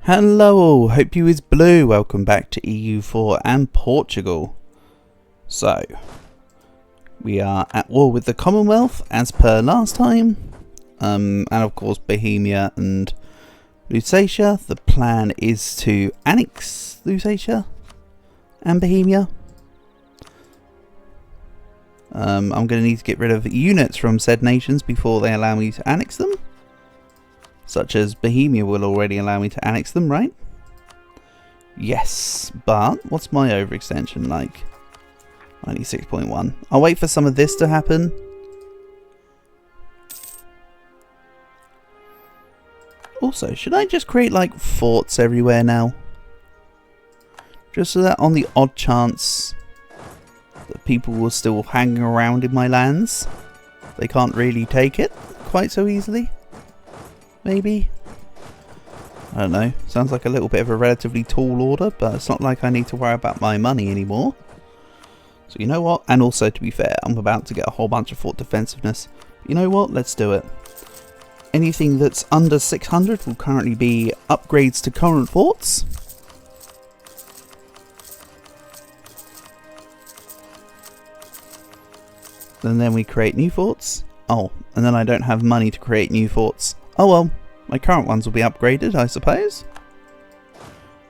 Hello all, hope you is blue. Welcome back to EU4 and Portugal. So, we are at war with the Commonwealth as per last time. And of course Bohemia and Lusatia. The plan is to annex Lusatia and Bohemia. I'm going to need to get rid of units from said nations before they allow me to annex them. Such as Bohemia will already allow me to annex them, right? Yes, but what's my overextension like? 96.1. I'll wait for some of this to happen. Also, should I just create like forts everywhere now? Just so that on the odd chance that people will still hang around in my lands, they can't really take it quite so easily. Maybe? I don't know. Sounds like a little bit of a relatively tall order, but it's not like I need to worry about my money anymore. So you know what? And also, to be fair, I'm about to get a whole bunch of fort defensiveness. You know what? Let's do it. Anything that's under 600 will currently be upgrades to current forts. And then we create new forts. Oh, and then I don't have money to create new forts. Oh well, my current ones will be upgraded, I suppose.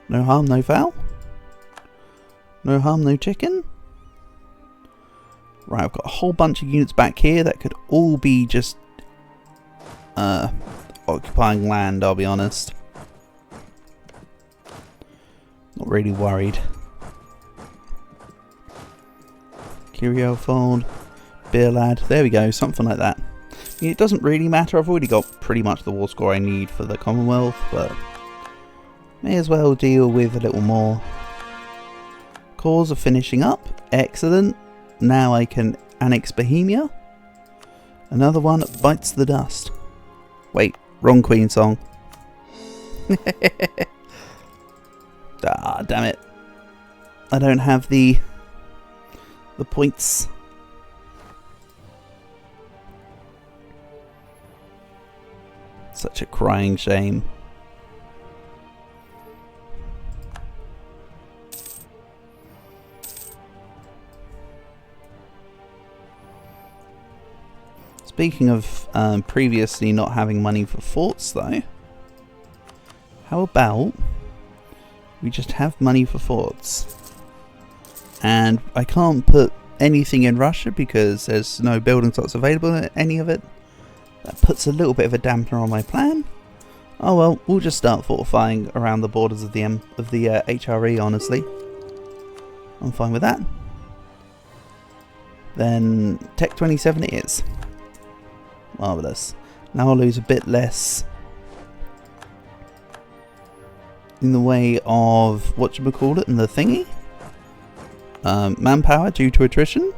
No harm, no foul. No harm, no chicken. Right, I've got a whole bunch of units back here that could all be just occupying land, I'll be honest. Not really worried. Curio fold, beer lad, there we go, something like that. It doesn't really matter, I've already got pretty much the war score I need for the Commonwealth, but may as well deal with a little more. Cores are finishing up, excellent. Now I can annex Bohemia. Another one bites the dust. Wait, wrong Queen song. Ah, damn it. I don't have the points. Such a crying shame. Speaking of previously not having money for forts though, how about we just have money for forts? And I can't put anything in Russia because there's no building slots available in any of it. That puts a little bit of a dampener on my plan. Oh well, we'll just start fortifying around the borders of the HRE, honestly. I'm fine with that. Then Tech 27 it is. Marvellous. Now I'll lose a bit less in the way of whatchamacallit and the thingy. Manpower due to attrition.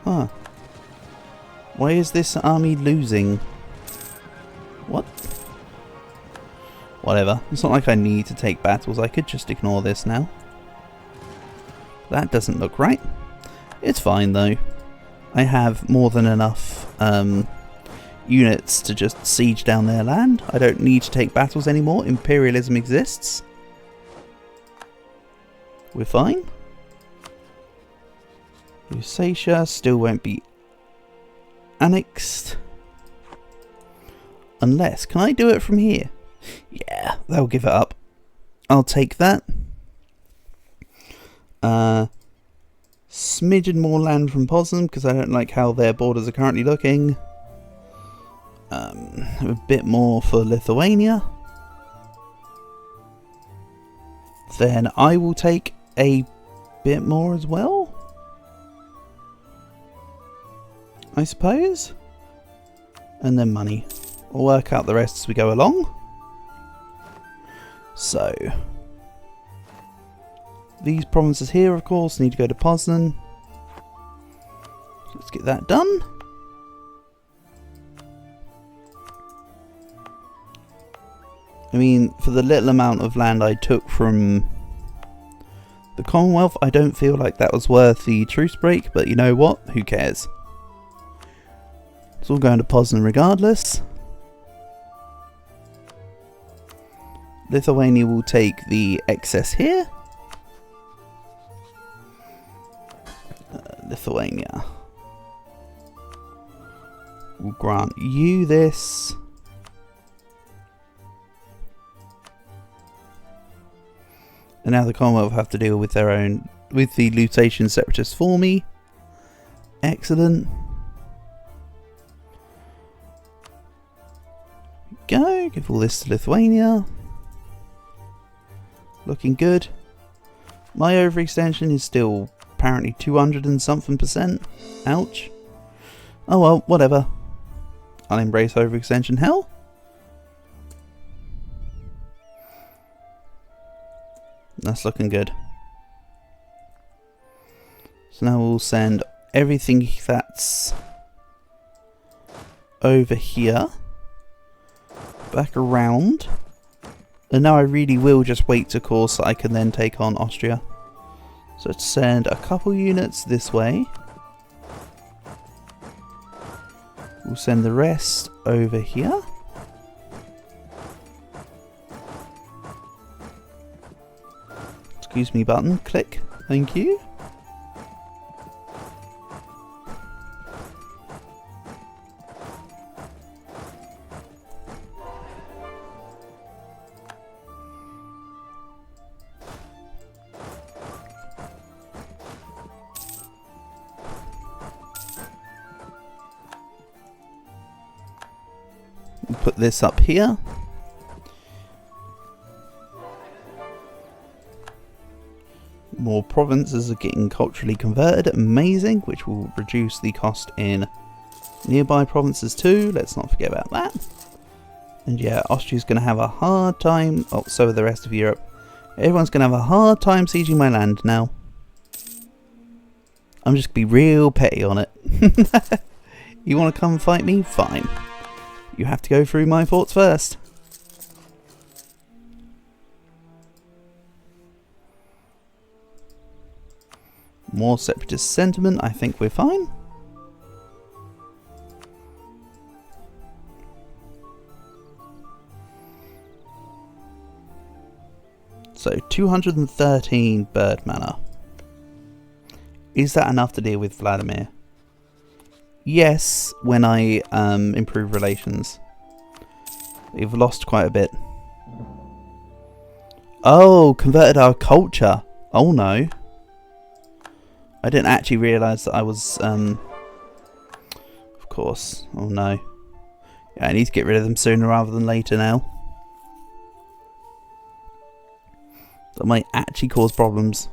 Huh. Why is this army losing? What? Whatever. It's not like I need to take battles. I could just ignore this now. That doesn't look right. It's fine though. I have more than enough units to just siege down their land. I don't need to take battles anymore. Imperialism exists. We're fine. Lusatia still won't be annexed. Unless, can I do it from here? Yeah, they'll give it up. I'll take that. Smidgen more land from Poznan because I don't like how their borders are currently looking. A bit more for Lithuania. Then I will take a bit more as well, I suppose. And then money. We'll work out the rest as we go along. So, these provinces here, of course, need to go to Poznan. Let's get that done. I mean, for the little amount of land I took from the Commonwealth, I don't feel like that was worth the truce break, but you know what? Who cares? It's all going to Poznan regardless. Lithuania will take the excess here. Lithuania will grant you this. And now the Commonwealth have to deal with their own, with the Lutation Separatists for me. Excellent. Go, give all this to Lithuania. Looking good. My overextension is still apparently 200 and something %. Ouch. Oh well, whatever. I'll embrace overextension hell. That's looking good. So now we'll send everything that's over here back around. And now I really will just wait to course so I can then take on Austria. So let's send a couple units this way. We'll send the rest over here. Excuse me button, click, thank you. We'll put this up here. More provinces are getting culturally converted, amazing, which will reduce the cost in nearby provinces too. Let's not forget about that. And yeah, Austria's going to have a hard time, oh, so are the rest of Europe. Everyone's going to have a hard time sieging my land now. I'm just going to be real petty on it. You want to come fight me? Fine. You have to go through my forts first. More separatist sentiment, I think we're fine. So 213 bird mana. Is that enough to deal with Vladimir? Yes, when I improve relations. We've lost quite a bit. Oh, converted our culture. Oh no. I didn't actually realise that I was, of course. Oh no. Yeah, I need to get rid of them sooner rather than later now. That might actually cause problems.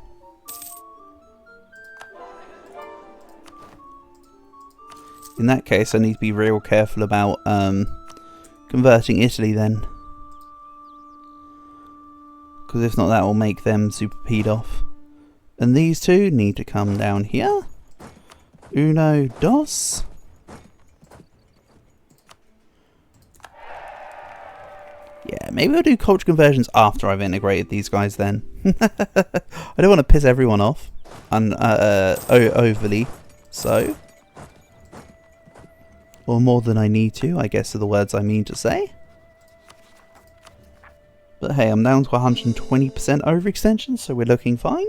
In that case, I need to be real careful about converting Italy then. Because if not, that will make them super peed off. And these two need to come down here. Uno, dos. Yeah, maybe I'll do culture conversions after I've integrated these guys then. I don't want to piss everyone off. Overly so. Or more than I need to, I guess are the words I mean to say. But hey, I'm down to 120% overextension, so we're looking fine.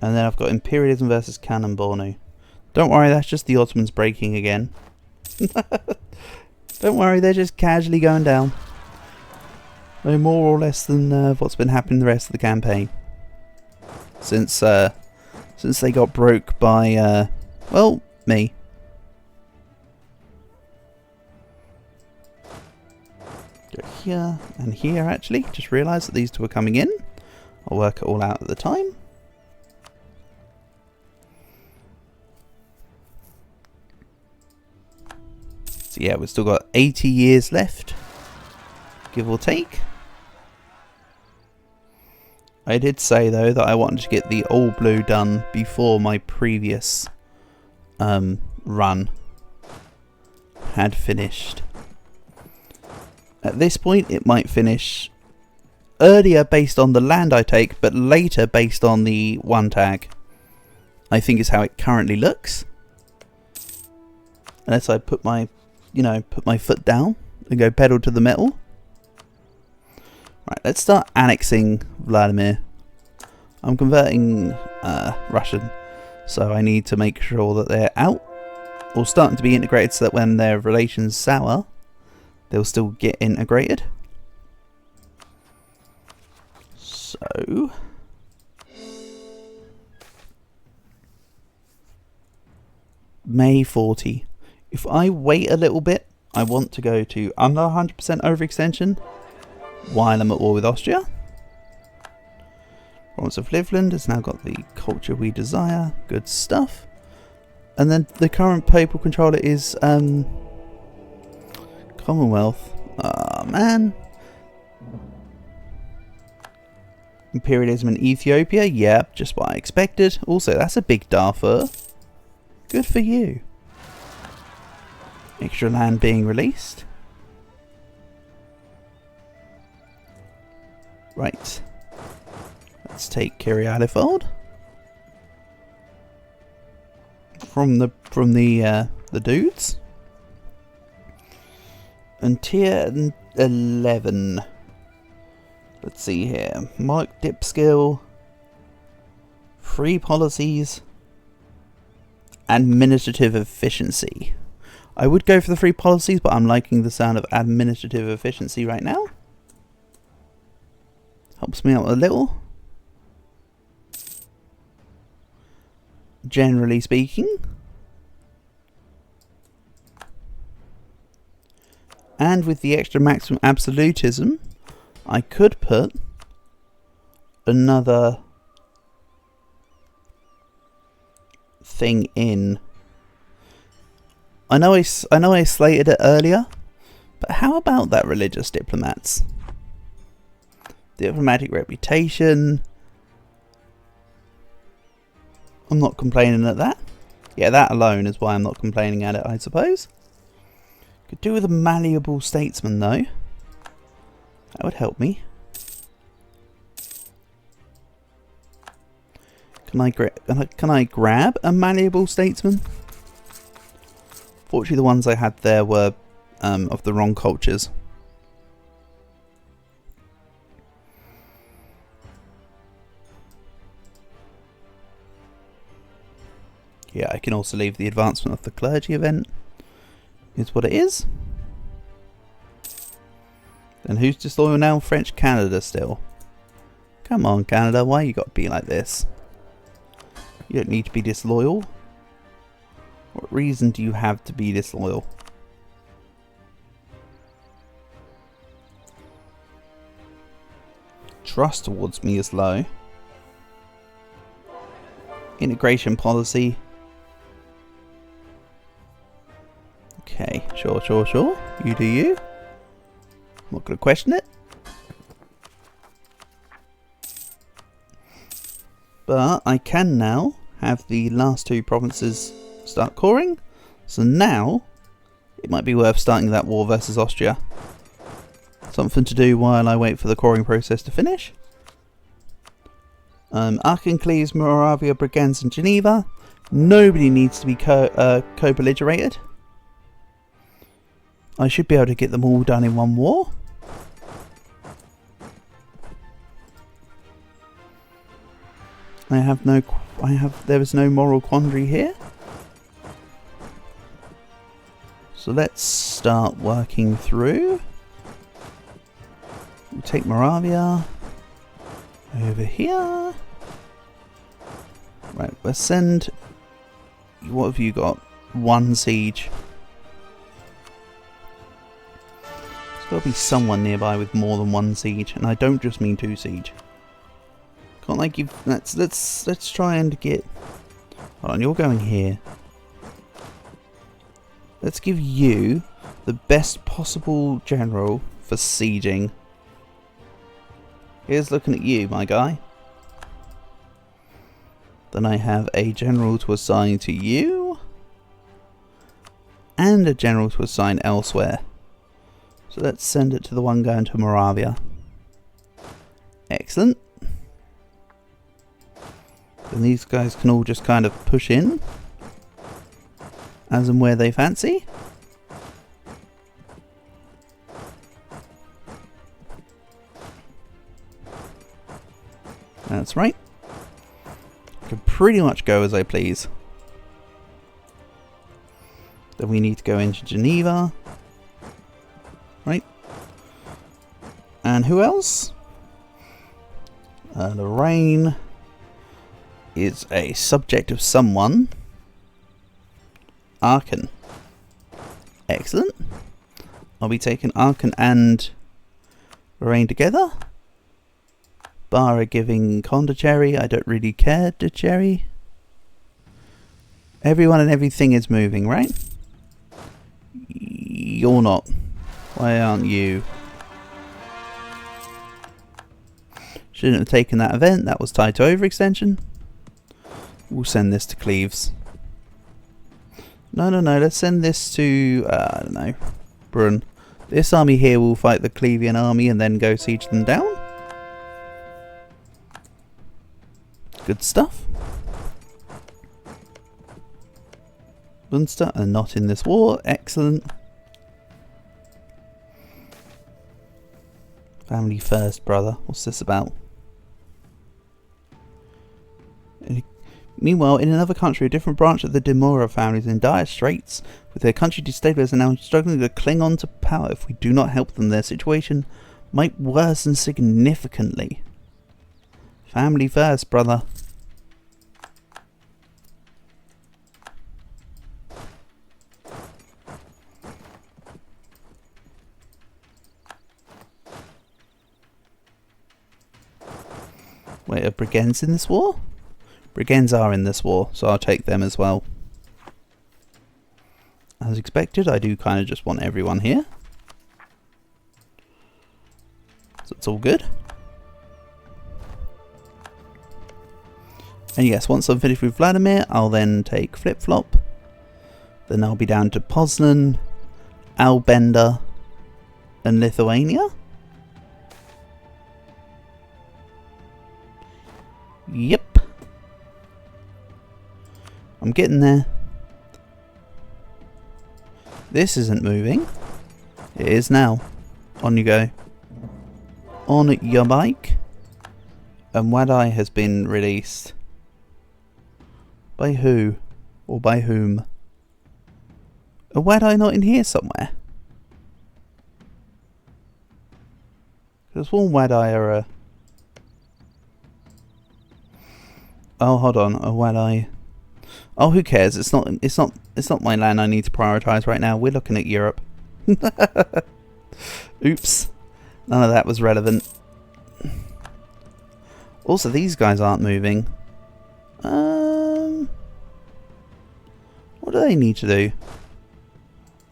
And then I've got Imperialism versus Cannonball. Don't worry, that's just the Ottomans breaking again. Don't worry, they're just casually going down. No more or less than what's been happening the rest of the campaign. Since they got broke by, well, me. Go here and here actually. Just realised that these two are coming in. I'll work it all out at the time. So yeah, we've still got 80 years left, give or take. I did say though that I wanted to get the All Blue done before my previous run had finished. At this point it might finish earlier based on the land I take, but later based on the one tag. I think is how it currently looks. Unless I put my, put my foot down and go pedal to the metal. Right, let's start annexing Vladimir. I'm converting Russian, so I need to make sure that they're out or starting to be integrated, so that when their relations sour, they'll still get integrated. So May 40. If I wait a little bit, I want to go to under 100% overextension while I'm at war with Austria. Province of Livland has now got the culture we desire. Good stuff. And then the current papal controller is Commonwealth. Ah, man. Imperialism in Ethiopia. Yep, just what I expected. Also, that's a big Darfur. Good for you. Extra land being released. Right. Let's take Kiryatifold from the dudes. And tier 11. Let's see here. Mark dip skill. Free policies. Administrative efficiency. I would go for the free policies, but I'm liking the sound of administrative efficiency right now. Helps me out a little. Generally speaking. And with the extra maximum absolutism, I could put another thing in. I know I slated it earlier, but how about that religious diplomats? Diplomatic reputation. I'm not complaining at that. Yeah, that alone is why I'm not complaining at it, I suppose. Could do with a malleable statesman though. That would help me. Can I grab a malleable statesman? Fortunately, the ones I had there were of the wrong cultures. Yeah, I can also leave the advancement of the clergy event. Is what it is. And who's disloyal now? French Canada still. Come on, Canada, why you got to be like this? You don't need to be disloyal. What reason do you have to be disloyal? Trust towards me is low. Integration policy. Okay, sure. You do you. I'm not going to question it. But I can now have the last two provinces start coring. So now it might be worth starting that war versus Austria. Something to do while I wait for the coring process to finish. Aachencleves, Moravia, Bregenz and Geneva. Nobody needs to be co-belligerated. I should be able to get them all done in one war. There is no moral quandary here. So let's start working through. We'll take Moravia over here. Right, we'll send. What have you got? 1 siege. There's got to be someone nearby with more than 1 siege, and I don't just mean 2 siege. Can't I give? Let's try and get. Hold on, you're going here. Let's give you the best possible general for sieging. Here's looking at you, my guy. Then I have a general to assign to you. And a general to assign elsewhere. So let's send it to the one going to Moravia. Excellent. And these guys can all just kind of push in. as and where they fancy. That's right. I can pretty much go as I please. Then we need to go into Geneva. Right. And who else? Lorraine is a subject of someone. Aachen. Excellent. I'll be taking Aachen and Lorraine together. Bar giving Condicherry. I don't really care, Dicherry. Everyone and everything is moving, right? You're not. Why aren't you? Shouldn't have taken that event. That was tied to overextension. We'll send this to Cleves. No. Let's send this to, I don't know, Brunn. This army here will fight the Clevian army and then go siege them down. Good stuff. Munster are not in this war. Excellent. Family first, brother. What's this about? Meanwhile, in another country, a different branch of the Demora family is in dire straits, with their country destabilized and now struggling to cling on to power. If we do not help them, their situation might worsen significantly. Family first, brother. Wait, are Brigands in this war? Brigands are in this war, so I'll take them as well. As expected, I do kind of just want everyone here. So it's all good. And yes, once I'm finished with Vladimir, I'll then take Flip-Flop. Then I'll be down to Poznan, Albenda, and Lithuania. Yep. I'm getting there. This isn't moving. It is now. On you go. On your bike. And Wadai has been released. By who? Or by whom? Are Wadai not in here somewhere? Because one Wadai are a... Oh, hold on. A Wadai... Oh, who cares? It's not my land I need to prioritize right now. We're looking at Europe. Oops. None of that was relevant. Also, these guys aren't moving. What do they need to do?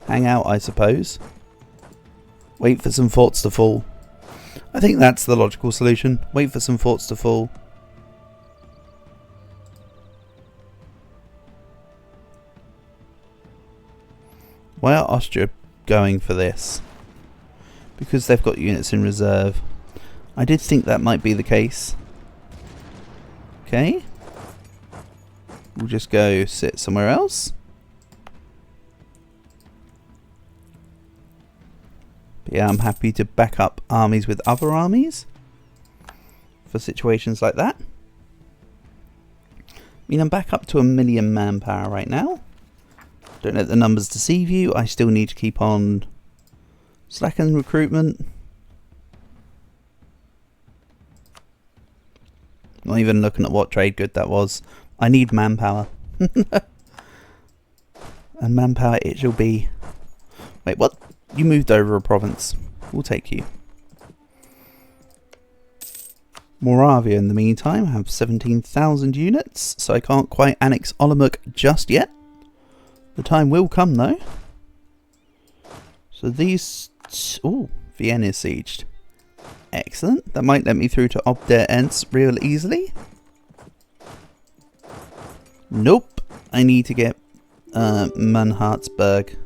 Hang out, I suppose. Wait for some forts to fall. I think that's the logical solution. Wait for some forts to fall. Why are Austria going for this? Because they've got units in reserve. I did think that might be the case. Okay. We'll just go sit somewhere else. But yeah, I'm happy to back up armies with other armies for situations like that. I mean, I'm back up to 1 million manpower right now. Don't let the numbers deceive you. I still need to keep on slacking recruitment. Not even looking at what trade good that was. I need manpower. And manpower it shall be. Wait, what? You moved over a province. We'll take you. Moravia, in the meantime, have 17,000 units, so I can't quite annex Olomouc just yet. The time will come, though. So these... Ooh, Vienna is sieged. Excellent. That might let me through to Ob der Ents real easily. Nope. I need to get Manhartsburg.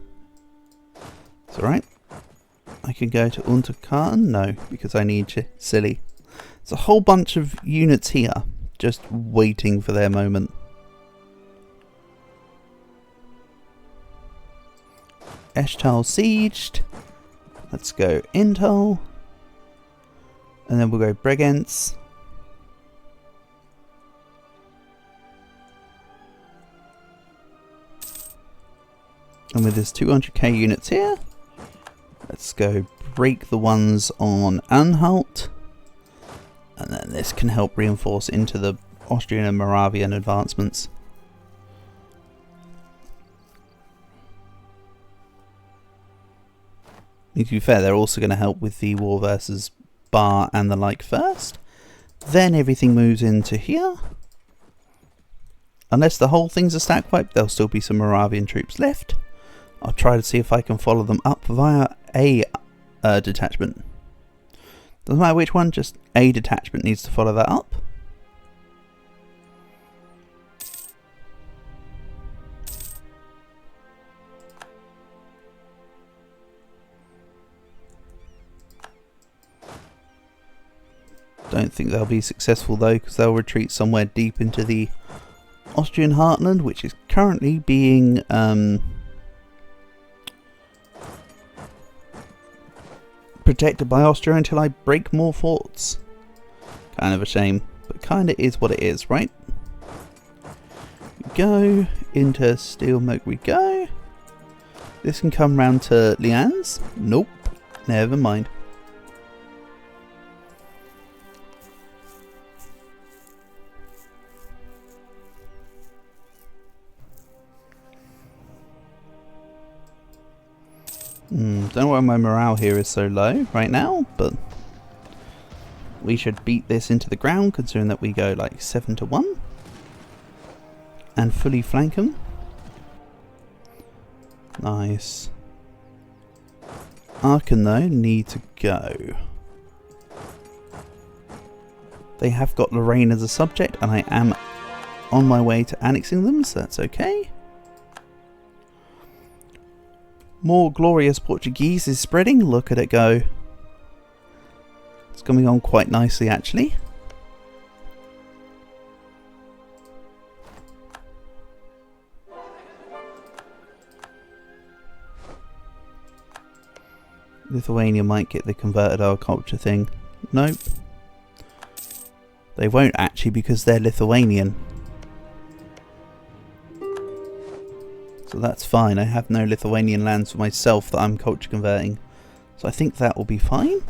It's alright. I can go to Unterkarten? No, because I need Silly. There's a whole bunch of units here, just waiting for their moment. Eshtal sieged. Let's go Intel. And then we'll go Bregenz. And with this 200k units here, let's go break the ones on Anhalt. And then this can help reinforce into the Austrian and Moravian advancements. To be fair, they're also going to help with the war versus Bar and the like first. Then everything moves into here. Unless the whole thing's a stack wipe, there'll still be some Moravian troops left. I'll try to see if I can follow them up via a detachment. Doesn't matter which one, just a detachment needs to follow that up. Don't think they'll be successful though, because they'll retreat somewhere deep into the Austrian heartland, which is currently being protected by Austria until I break more forts. Kind of a shame, but kind of is what it is, right? We go into Steelmoke. We go. This can come round to Lians. Nope, never mind. Don't know why my morale here is so low right now, but we should beat this into the ground, considering that we go like 7-1 and fully flank them. Nice. Aachen though need to go. They have got Lorraine as a subject, and I am on my way to annexing them, so that's okay. More glorious Portuguese is spreading. Look at it go. It's coming on quite nicely, actually. Lithuania might get the converted agriculture thing. Nope. They won't actually, because they're Lithuanian. So that's fine. I have no Lithuanian lands for myself that I'm culture converting. So I think that will be fine.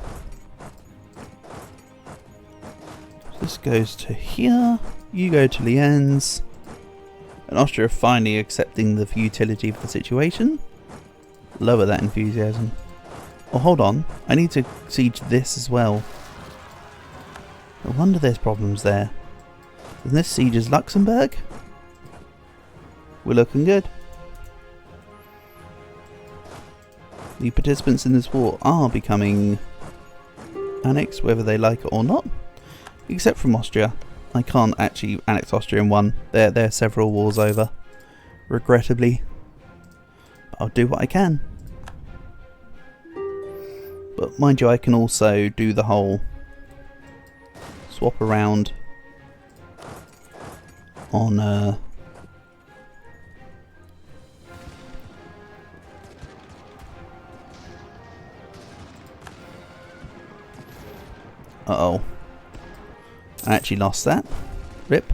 This goes to here. You go to Lienz. And Austria are finally accepting the futility of the situation. Lower that enthusiasm. Oh, hold on. I need to siege this as well. No wonder there's problems there. And this sieges Luxembourg. We're looking good. The participants in this war are becoming annexed, whether they like it or not. Except from Austria. I can't actually annex Austria in one. They're several wars over. Regrettably. But I'll do what I can. But mind you, I can also do the whole swap around on uh-oh. I actually lost that. Rip.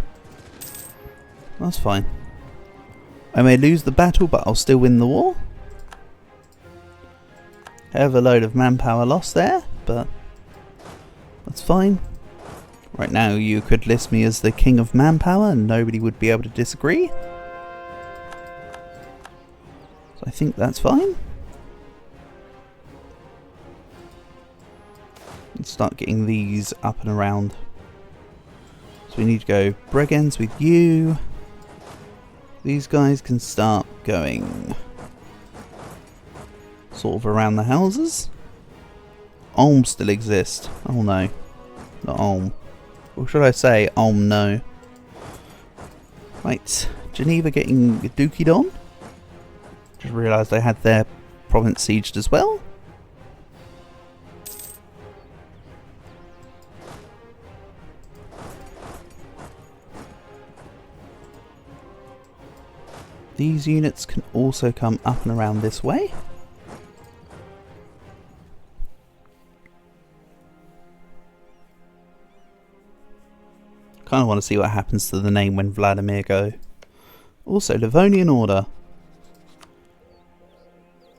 That's fine. I may lose the battle, but I'll still win the war. Have a load of manpower lost there, but that's fine. Right now you could list me as the king of manpower and nobody would be able to disagree. So I think that's fine. Let's start getting these up and around. So we need to go Bregenz with you. These guys can start going sort of around the houses. Ulm still exist. Oh no. Not Ulm. Or should I say Ulm no. Right. Geneva getting dookied on. Just realised they had their province sieged as well. These units can also come up and around this way. kind of want to see what happens to the name when Vladimir go. Also, Livonian Order.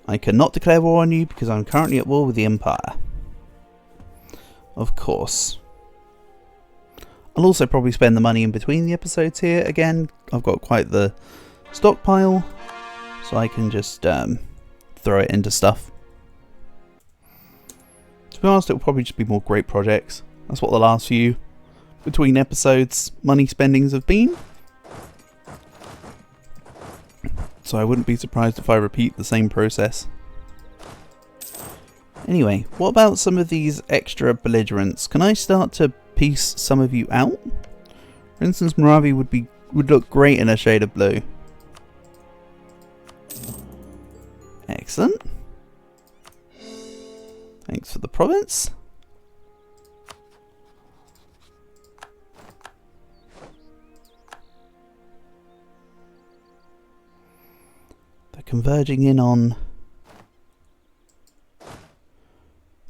I cannot declare war on you because I'm currently at war with the Empire. Of course. I'll also probably spend the money in between the episodes here. Again, I've got quite the stockpile, so I can just throw it into stuff. To be honest, it will probably just be more great projects. That's what the last few between episodes money spendings have been. So I wouldn't be surprised if I repeat the same process. Anyway, what about some of these extra belligerents? Can I start to piece some of you out? For instance, Moravi would look great in a shade of blue. Excellent. Thanks for the province. They're converging in on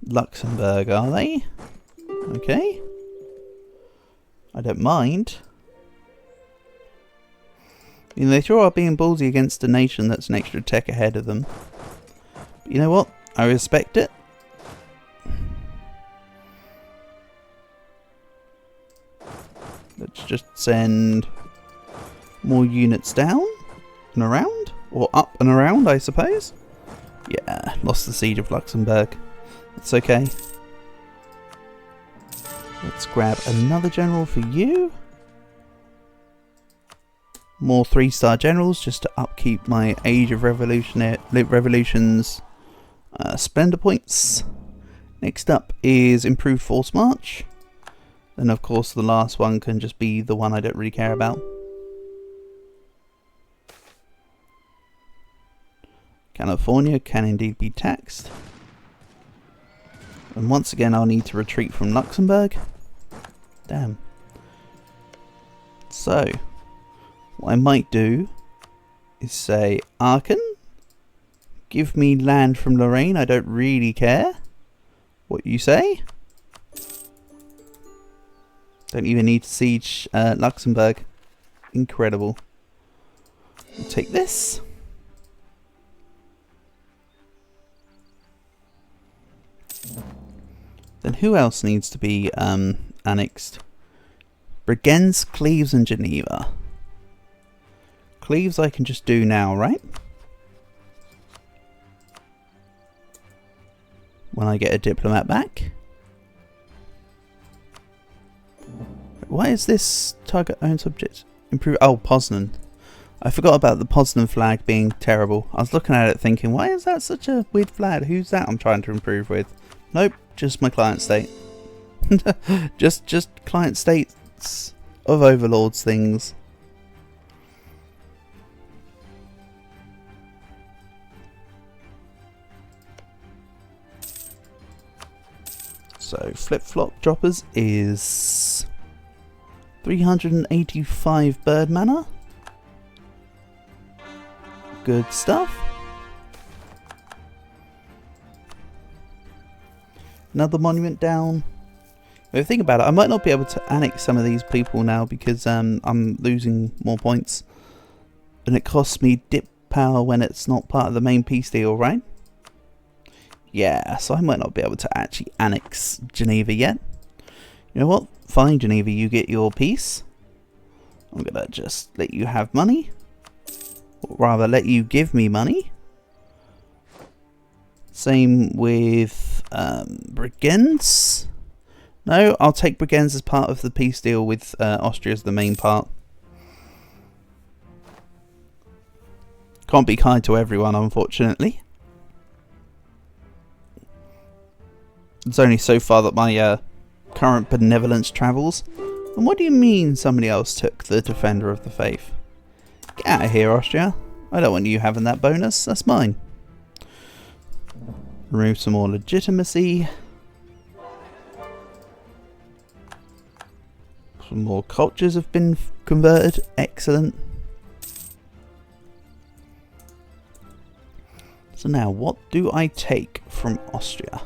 Luxembourg, are they? Okay. I don't mind. I mean, they sure are being ballsy against a nation that's an extra tech ahead of them. But you know what? I respect it. Let's just send more units down and around. Or up and around, I suppose. Yeah, lost the siege of Luxembourg. It's okay. Let's grab another general for you. More 3-star generals just to upkeep my Age of Revolutions Splendor points. Next up is Improved Force March. Then of course the last one can just be the one I don't really care about. California can indeed be taxed. And once again I'll need to retreat from Luxembourg. Damn. So, what I might do is say, Aachen, give me land from Lorraine, I don't really care what you say. Don't even need to siege Luxembourg. Incredible. We'll take this. Then who else needs to be annexed? Bregenz, Cleves and Geneva. Cleves I can just do now, right? When I get a diplomat back. Why is this target owned subject? Improve. Oh, Poznan. I forgot about the Poznan flag being terrible. I was looking at it thinking, why is that such a weird flag? Who's that I'm trying to improve with? Nope, just my client state. just client states of overlords things. So flip-flop droppers is 385 bird mana. Good stuff. Another monument down. If you think about it, I might not be able to annex some of these people now because I'm losing more points. And it costs me dip power when it's not part of the main peace deal, right? Yeah, so I might not be able to actually annex Geneva yet. You know what? Fine, Geneva, you get your peace. I'm gonna just let you have money. Or rather, let you give me money. Same with Bregenz. No, I'll take Bregenz as part of the peace deal with Austria as the main part. Can't be kind to everyone, unfortunately. It's only so far that my current benevolence travels. And what do you mean somebody else took the Defender of the Faith? Get out of here, Austria. I don't want you having that bonus. That's mine. Remove some more legitimacy. Some more cultures have been converted. Excellent. So now, what do I take from Austria?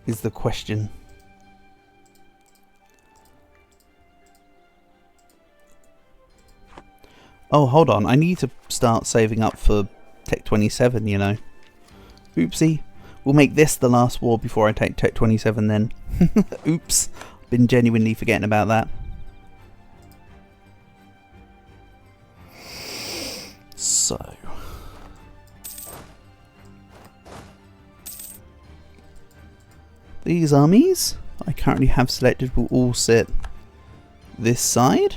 Is the question. Oh, hold on. I need to start saving up for Tech 27, you know. Oopsie. We'll make this the last war before I take Tech 27 then. Oops. Been genuinely forgetting about that. So. These armies I currently have selected will all sit this side.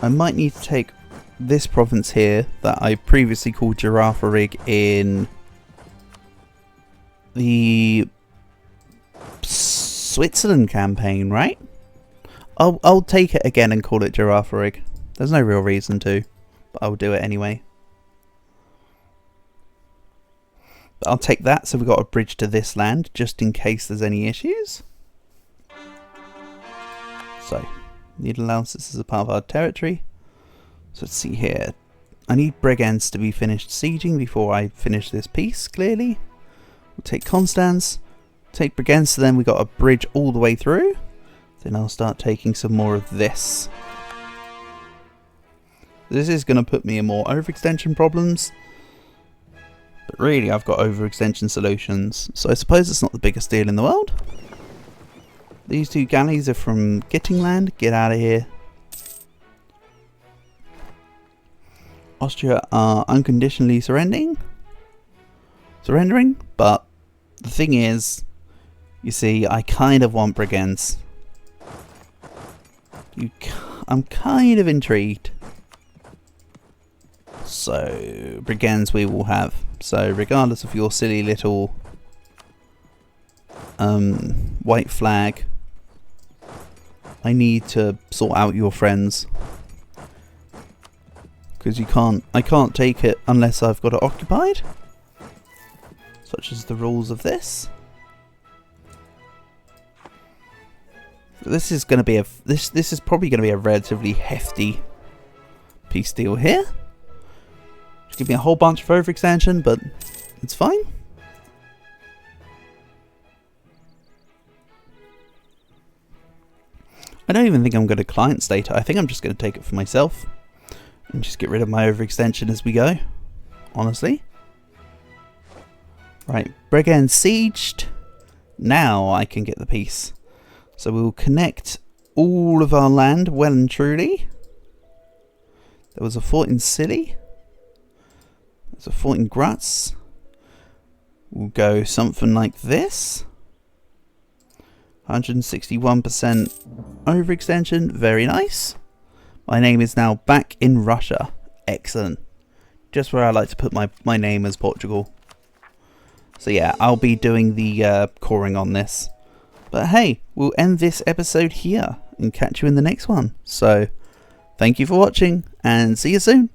I might need to take this province here that I previously called Giraffarig in the Switzerland campaign, right? I'll take it again and call it Giraffarig. There's no real reason to, but I'll do it anyway. But I'll take that so we've got a bridge to this land just in case there's any issues. So, need allowances as a part of our territory. So let's see here. I need Bregenz to be finished sieging before I finish this piece, clearly. We'll take Constance, take Bregenz, so then we've got a bridge all the way through. Then I'll start taking some more of this. This is going to put me in more overextension problems. But really, I've got overextension solutions. So I suppose it's not the biggest deal in the world. These two galleys are from Gittingland. Get out of here. Austria are unconditionally surrendering. But the thing is, you see, I kind of want Bregenz. I'm kind of intrigued. So, Bregenz we will have. So, regardless of your silly little white flag, I need to sort out your friends. Because I can't take it unless I've got it occupied. Such as the rules of this. This is going to be this is probably going to be a relatively hefty peace deal here. Just give me a whole bunch of overextension, but it's fine. I don't even think I'm going to client state it. I think I'm just going to take it for myself. And just get rid of my overextension as we go. Honestly. Right, Bregenz sieged. Now I can get the peace. So we'll connect all of our land well and truly. There was a fort in Scilly. There's a fort in Graz. We'll go something like this. 161% overextension. Very nice. My name is now back in Russia. Excellent. Just where I like to put my name as Portugal. So yeah, I'll be doing the coring on this. But hey, we'll end this episode here and catch you in the next one. So, thank you for watching and see you soon.